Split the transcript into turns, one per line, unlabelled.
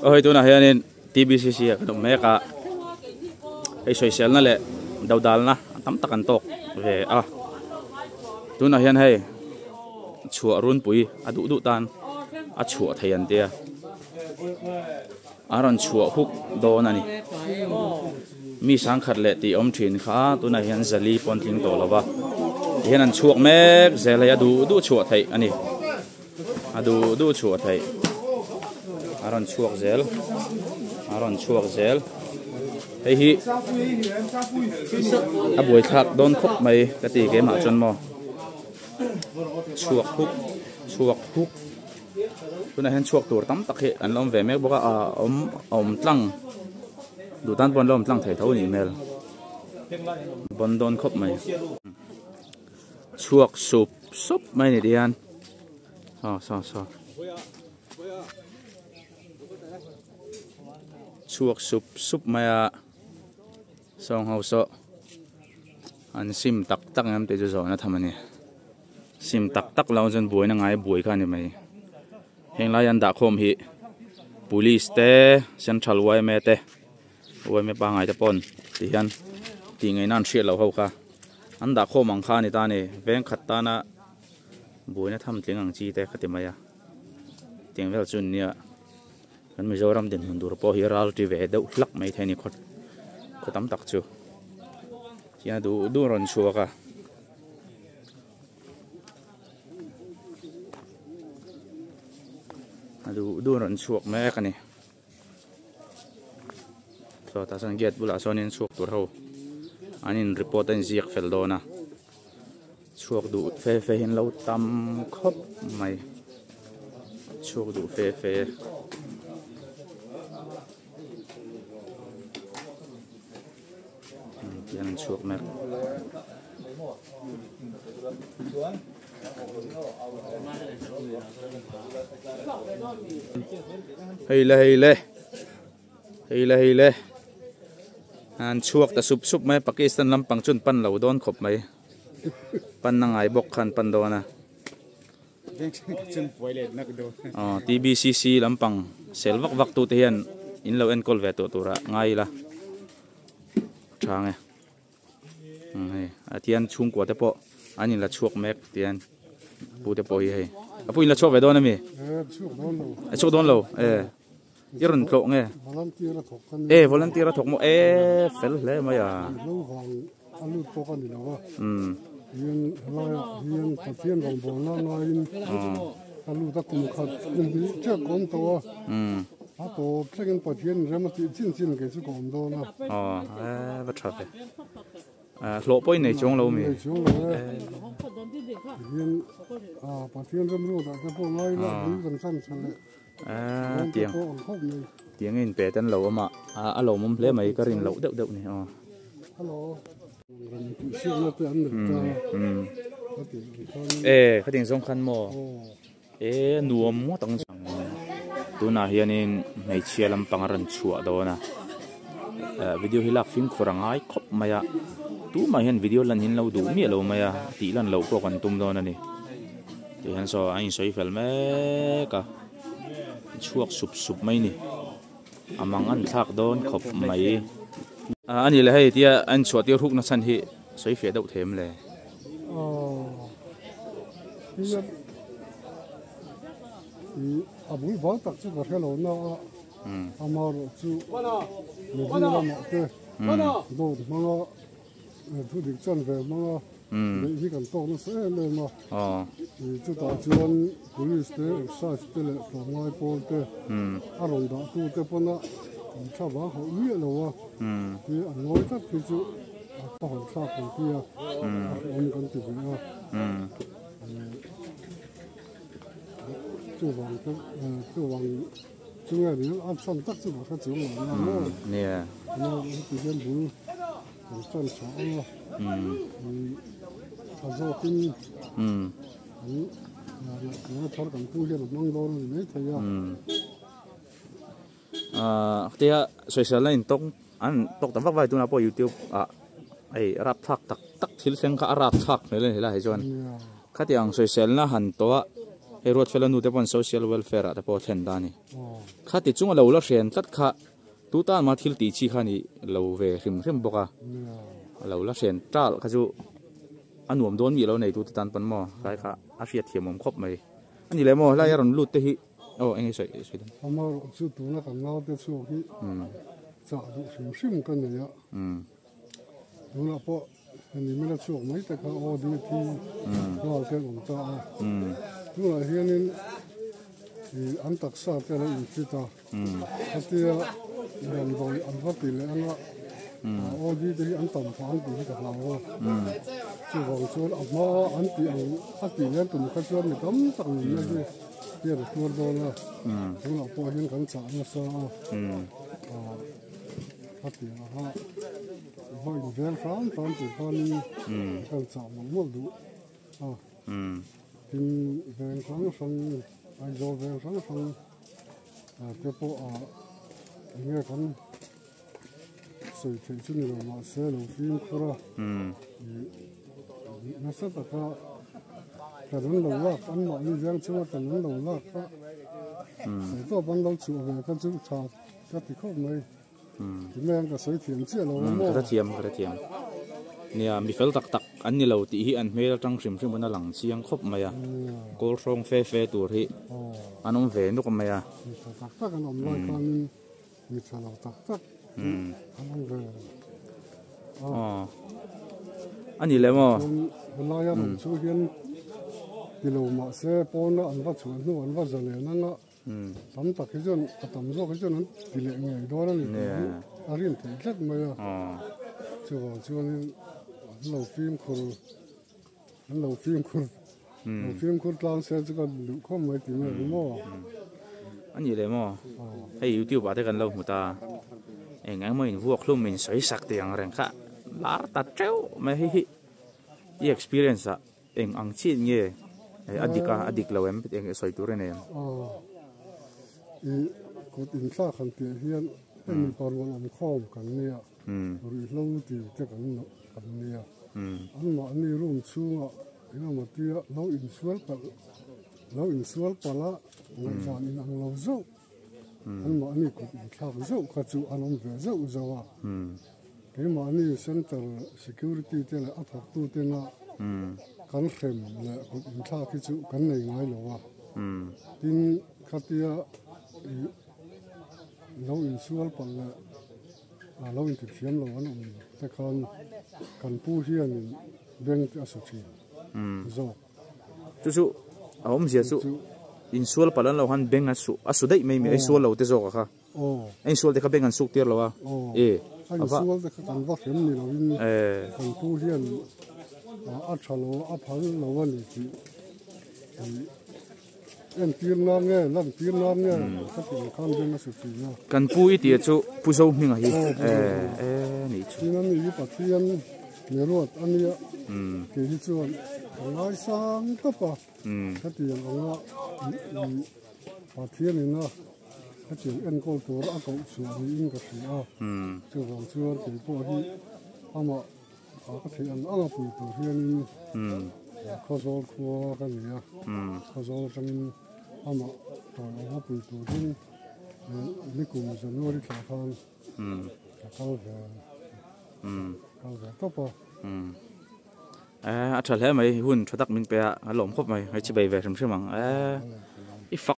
ôi tôi nói hiện TBCC cái đồng mấy cả cái social nó lệ đầu đal na tắm tắc ăn tóc về tôi nói hiện hay chùa run bụi đủ đủ tan chùa thầy anh tia ron chùa hút đồ này mi sáng khát lệ thì ông truyền khá tôi nói hiện zali pon tiếng tổ là ba hiện anh chuộc mép giờ là đủ đủ chùa thầy anh ấy đủ đủ chùa thầy ron chuộc zel hey hi buổi thạc đón khóc mày cái gì cái mà chân mò chuộc hút tôi này hen chuộc tuổi tắm tắc hệ anh long về mấy bữa ông trăng đủ tan bon lom trăng thầy thấu nhỉ mèo bon đón khóc mày chuộc súp mày này đi ăn sao chuộc súp mày song hậu so anh sim tắc em tới rồi nó thầm anh sim tắc lâu dân buổi nó ngay buổi cái này mày hiện lại anh đã khom hi police te central YM te YM ba ngày te pon thì anh thì ngày nan share lâu hậu ka anh đã khom mang kha này ta này ven khát ta na buổi nó thầm tiếng anh chi te khát mày tiếng vel chun nia anh Mizoram din hundur po hiral ti ve deuh lak mai theni khot khotam tak chu kia du ron chuaka du ron chuak me ka ni so ta san get bula sonin chuak tur ho anin report an ziak fel do na chuak du fe hin lo tam khop mai chuak du fe yan chuộc mẹ hay lê anh chuộc ta súp mấy Pakistan làm bằng chun pan lẩu đón khop mấy pan năng ai bọc khăn pan đó na TBCC làm bằng sel vak tu tiền in lâu en call về tu ra ngay là trang này tiền chung của tepo anh là chuộc mẹ tiền bu tepo hi apu là chuộc về đâu nè mi chuộc đón lâu iron cậu nghe volunteer thuộc một phải lấy mà à
또 최근 버티는 레모티 진진 게 주고 온도나
bắt chợt lộ bôi này chung lâu mi
버티는 좀 로다 그 뭐이라 무슨 산산래
tiếng in bé tên lâu mà lâu mắm lấy mấy cái rin lâu đậu này
hello
cái tiếng sông khăn mò nuông mua tăng tu na hianin nei chia lam pangaran chua do na video hilak film khorangai khop maya tu ma hian video lan hin lo du mi lo maya ti lan lo pro kan tum do na ni ti han so ain soi fel me ka chuak sup mai ni amang an thak don khop mai ani le hei tia an chua tir huk na san hi soi fe deuh them le
아무리 봐도 딱 찍어 해로 나 아마로 주 내가 먹대 너 뭐가 두릭 전에 뭐가 이건 또 무슨 뭐 이주다 지원 police 사스들 동아이 볼때 아론다 또 때보나 차바 위에로 와 이 안노이다 그주 아빠 사고야 오늘 건 되고요 중앙에 앞선 딱 찍어 가지고
nè
nó cái dân bún còn chân chó thằng dâu kinh nó thở cầm cua lên mang đồ này thấy
tia social line tông anh tông tấm vắt vai tôi nào po YouTube ไอ้รับทักตักทิลเซงก็รับทักนี่เลยละให้จวนข้าที่อังโซเชียลนะหันตัวไอ้รถเฟลนูแต่บนโซเชียลเวลเฟร์แต่พอเห็นได้นี่ข้าที่จุงเราละเรียนตัดข้าตัวตานมาทิลตีชีข้านี่เราเวริมบอกอ่ะเราละเรียนจ้าข้าจูอันหนุ่มโดนมีเราในตัวตานปันหม้อใครข้าอาเซียเทียมผมครบไหมอันนี้เลยหม้อไล่ยันลุดเตะฮิโอ้เอ็งสวยดัง
他们就读那个老的书去，咋都什么跟的呀？读了不？你们的书没得看奥地利，多少钱我们找啊？读了些呢，安达萨在那一直找，他这人多安发地了安个，奥地利安东方地的好哦，就讲说阿妈安地安地呢，都没看说你咁等那些。เดี๋ยวตัวโดนละถึงเราพอเห็นกันจ่ามาซะฮัตติฮะพออยู่เรื่องฟ้าตอนที่ตอนนี้กันจ่ามันมั่วดูกินเรื่องครั้งฟังไอ้โจเรื่องครั้งฟังเจ้าพ่อเงี้ยกันสวยที่สุดเรามาเสียเราฟิล์มคราน่าสนใจแต่นั้นเราลากอันหมอนี่ยังชั่วแต่นั้นเราลากก็แต่ตัวบันเราชัวร์ก็จุดชาก็ติดข้อมือที่แม่ก็สวยเทียมเจ้าเราโม่
กระเทียมเนี่ยมีเฟลตักอันนี้เราตีที่อันเมลจังชิมบนหลังเชียงครบไหมอ่ะโกลทรงเฟ่ตัวที่อันนั้นเฟ่นุกไหมอ่ะ
ตักกันอมลอยกันมีชาเราตักอันนั้นเฟ่
อันนี้เลยมั้ง
เวลาอย่างนั้นช่วยเห็นที่เรามาเสียปนอันว่าชวนนู่นอันว่าจะเลี้ยงนั่นก็ทำตักให้จนทำโซ่ให้จนนั้นที่เลี้ยงไงด้วยนั่นอารีนถึงเล็กไหมอ่ะช่วงนี้เราฟิล์มคุณเราฟิล์มคุณกลางเสียจะก็ดูข้อมูลที่ไม่รู้มั้ง
อันนี้เลยมั้งให้ยูทูบอะไรกันเราหัวตาเองงั้นมันพวกลุ่มมันสวยสักแต่อย่างแรงค่ะลาตัดเจ้าไม่ให้ยี่ experience อะเองอังชีนเงี้ยอดีตเราเองเองสวยตัวเรนเอง
อีกดอินซ่าขันเตียเฮียนให้มีตอนวันอันข้อมกันเนี่ยหรือเราตีจะกันเนี่ยอันมาอันนี้รุ่งชูอ่ะเองมาตีเราอินสวลปะละเงินจานอินอังเราเจ้าอันมาอันนี้กดอินซ่าเจ้าขัดจูอันนั้นเจ้าเจ้าอ่ะเองมาอันนี้เซ็นเตอร์ security เจ้าอัฐตู้เจ้าน่ะกันเข้มและกดอินซ่าที่จูกันในไงหรอวะดินขัดเตียเราอินสวลปะละเราอินติดเทียมเราอันนั้นแต่กันผู้เฮียนเบ่งที่สุดที่
จู่เอาไม่เสียจู่อินสวลปะละเราหันเบ่งสุดได้ไม่ไอ้สวลเราเตจอกค่ะไอ้สวลเด็กเขาเบ่งกันสุกเตียร์เราวะ
ไอ้สวลเด็กกันว่าเข็มนี่เราอินกันผู้เฮียนอัดฉลออัดพันเราวันนี้ที่เอ็นตีนน้ำเนี่ยนั่นตีนน้ำเนี่ยก็เป็นข้ามเรื่องสุดที่นะ
กันปูอีเดียจู่ผู้ชมนี่ไงนี่
ที่นั่นมีปัจจัยเนื้อรวดอันนี้เกี่ยวกับส่วนของไอ้สังก็ปะถ้าที่อย่างว่าปัจจัยนี่นะถ้าที่เอ็นก็ตัวละก็ส่วนนี้อินก็คือส่วนส่วนที่พวกที่เอามาก็ที่อันเอาปุ๋ยตัวที่นี่ข้าวโซ่ครัวกันเนี่ยข้าวโซ่จังเอามาต่อเอาปุ๋ยตัวที่นี่กลุ่มจะนวดที่ขาฟันเข้าแบบต่อไป
อัดฉลาดไหมหุ่นชัดตักมิงเปียหลอมครบไหมให้ชิบไปแบบใช่ไหมอีฟัก